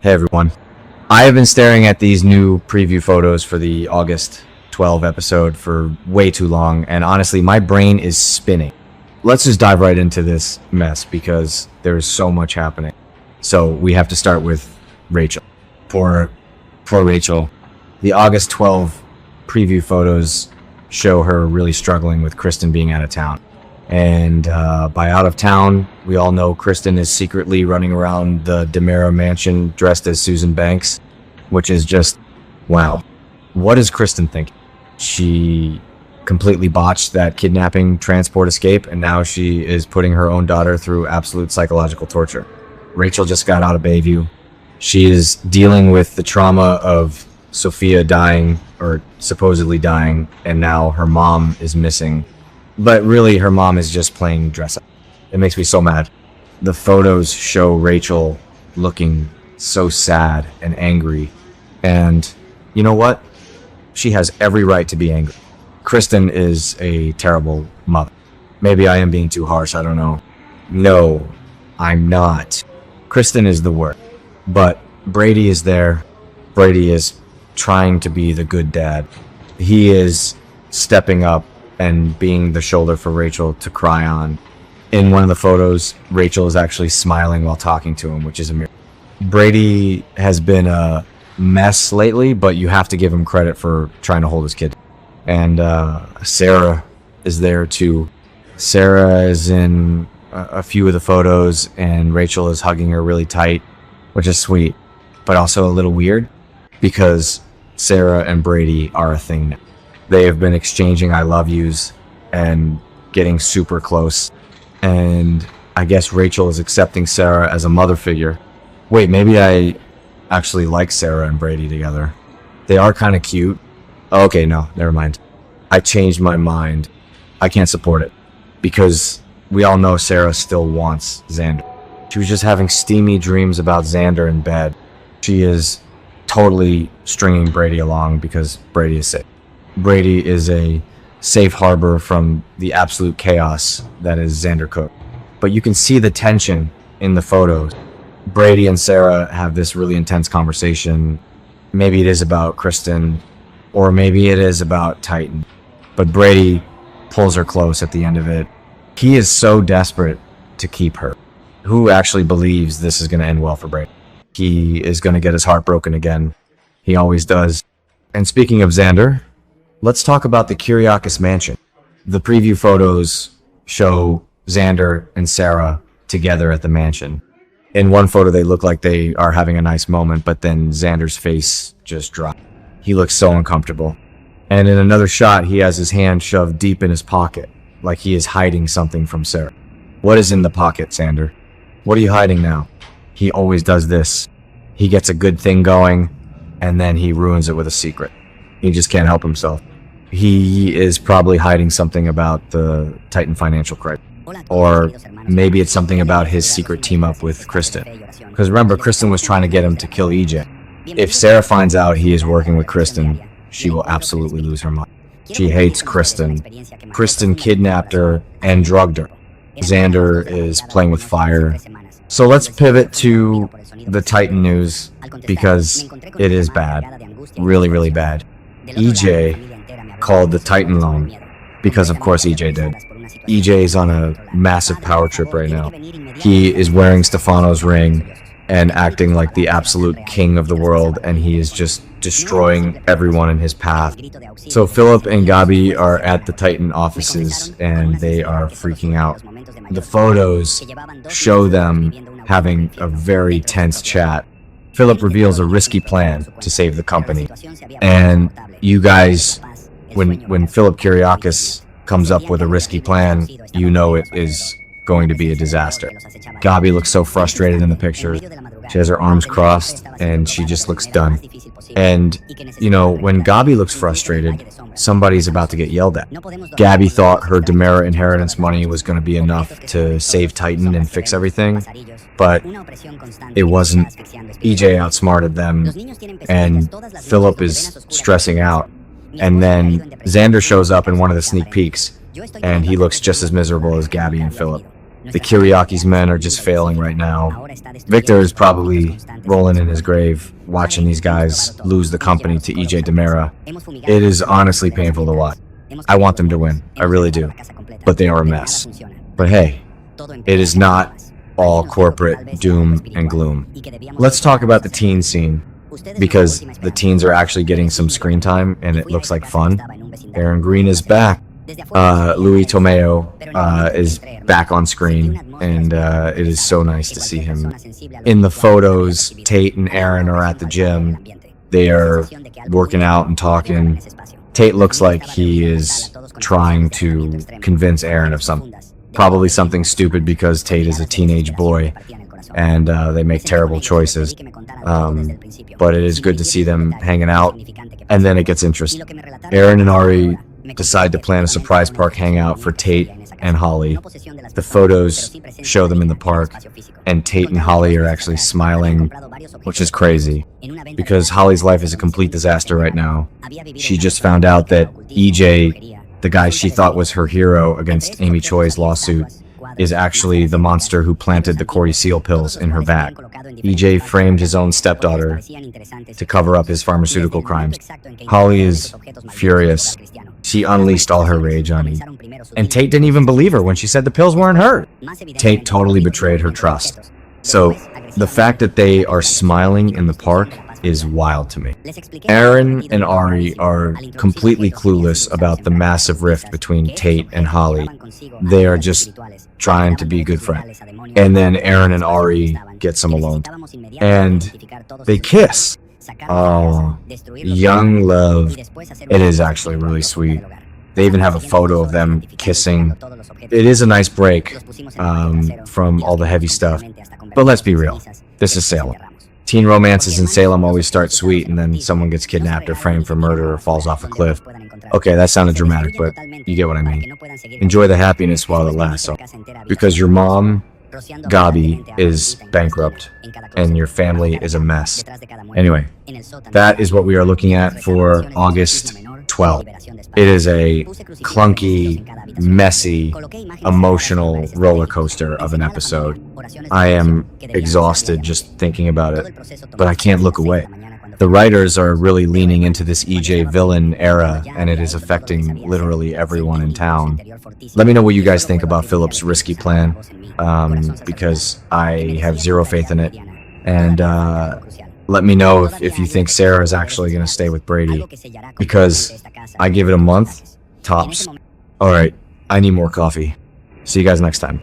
Hey everyone. I have been staring at these new preview photos for the August 12 episode for way too long, and honestly, my brain is spinning. Let's just dive right into this mess because there is so much happening. So we have to start with Rachel. Poor Rachel. The August 12 preview photos show her really struggling with Kristen being out of town. And by out of town, we all know Kristen is secretly running around the DeMera mansion dressed as Susan Banks, which is just, wow. What is Kristen thinking? She completely botched that kidnapping transport escape, and now she is putting her own daughter through absolute psychological torture. Rachel just got out of Bayview. She is dealing with the trauma of Sophia dying, or supposedly dying, and now her mom is missing. But really, her mom is just playing dress up. It makes me so mad. The photos show Rachel looking so sad and angry. And you know what? She has every right to be angry. Kristen is a terrible mother. Maybe I am being too harsh, I don't know. No, I'm not. Kristen is the worst. But Brady is there. Brady is trying to be the good dad. He is stepping up and being the shoulder for Rachel to cry on. In one of the photos, Rachel is actually smiling while talking to him, which is a miracle. Brady has been a mess lately, but you have to give him credit for trying to hold his kid. And Sarah is there too. Sarah is in a few of the photos, and Rachel is hugging her really tight, which is sweet, but also a little weird because Sarah and Brady are a thing now. They have been exchanging I love yous and getting super close. And I guess Rachel is accepting Sarah as a mother figure. Wait, maybe I actually like Sarah and Brady together. They are kind of cute. Oh, okay, no, never mind. I changed my mind. I can't support it because we all know Sarah still wants Xander. She was just having steamy dreams about Xander in bed. She is totally stringing Brady along because Brady is sick. Brady is a safe harbor from the absolute chaos that is Xander Cook. But you can see the tension in the photos. Brady and Sarah have this really intense conversation. Maybe it is about Kristen, or maybe it is about Titan. But Brady pulls her close at the end of it. He is so desperate to keep her. Who actually believes this is going to end well for Brady? He is going to get his heart broken again. He always does. And speaking of Xander, let's talk about the Kyriakis mansion. The preview photos show Xander and Sarah together at the mansion. In one photo, they look like they are having a nice moment, but then Xander's face just dropped. He looks so uncomfortable. And in another shot, he has his hand shoved deep in his pocket, like he is hiding something from Sarah. What is in the pocket, Xander? What are you hiding now? He always does this. He gets a good thing going, and then he ruins it with a secret. He just can't help himself. He is probably hiding something about the Titan financial crisis. Or maybe it's something about his secret team up with Kristen. Because remember, Kristen was trying to get him to kill EJ. If Sarah finds out he is working with Kristen, she will absolutely lose her mind. She hates Kristen. Kristen kidnapped her and drugged her. Xander is playing with fire. So let's pivot to the Titan news because it is bad. Really, really bad. EJ called the Titan loan because of course EJ did. EJ is on a massive power trip right now. He is wearing Stefano's ring and acting like the absolute king of the world, and he is just destroying everyone in his path. So Philip and Gabi are at the Titan offices and they are freaking out. The photos show them having a very tense chat. Philip reveals a risky plan to save the company. And you guys, when Philip Kyriakis comes up with a risky plan, you know it is going to be a disaster. Gabi looks so frustrated in the pictures. She has her arms crossed and she just looks done. And, you know, when Gabi looks frustrated, somebody's about to get yelled at. Gabi thought her DeMera inheritance money was going to be enough to save Titan and fix everything, but it wasn't. EJ outsmarted them, and Philip is stressing out. And then Xander shows up in one of the sneak peeks, and he looks just as miserable as Gabi and Philip. The Kiriaki's men are just failing right now. Victor is probably rolling in his grave, watching these guys lose the company to EJ Demera. It is honestly painful to watch. I want them to win, I really do. But they are a mess. But hey, it is not all corporate doom and gloom. Let's talk about the teen scene, because the teens are actually getting some screen time and it looks like fun. Aaron Green is back. Louis Tomeo is back on screen, and it is so nice to see him. In the photos, Tate and Aaron are at the gym. They are working out and talking. Tate looks like he is trying to convince Aaron of something. Probably something stupid, because Tate is a teenage boy and they make terrible choices. But it is good to see them hanging out, and then it gets interesting. Aaron and Ari decide to plan a surprise park hangout for Tate and Holly. The photos show them in the park, and Tate and Holly are actually smiling, which is crazy, because Holly's life is a complete disaster right now. She just found out that EJ, the guy she thought was her hero against Amy Choi's lawsuit, is actually the monster who planted the Corey Seal pills in her bag. EJ framed his own stepdaughter to cover up his pharmaceutical crimes. Holly is furious. She unleashed all her rage on him. And Tate didn't even believe her when she said the pills weren't hers. Tate totally betrayed her trust. So the fact that they are smiling in the park is wild to me. Aaron and Ari are completely clueless about the massive rift between Tate and Holly. They are just trying to be good friends. And then Aaron and Ari get some alone. And they kiss. Oh, young love. It is actually really sweet. They even have a photo of them kissing. It is a nice break from all the heavy stuff. But let's be real. This is Salem. Teen romances in Salem always start sweet, and then someone gets kidnapped or framed for murder or falls off a cliff. Okay, that sounded dramatic, but you get what I mean. Enjoy the happiness while it lasts, because your mom, Gabi, is bankrupt, and your family is a mess. Anyway, that is what we are looking at for August 12th. It is a clunky, messy, emotional roller coaster of an episode. I am exhausted just thinking about it, but I can't look away. The writers are really leaning into this EJ villain era, and it is affecting literally everyone in town. Let me know what you guys think about Philip's risky plan, because I have zero faith in it. And let me know if you think Sarah is actually going to stay with Brady, because I give it a month, tops. Alright, I need more coffee. See you guys next time.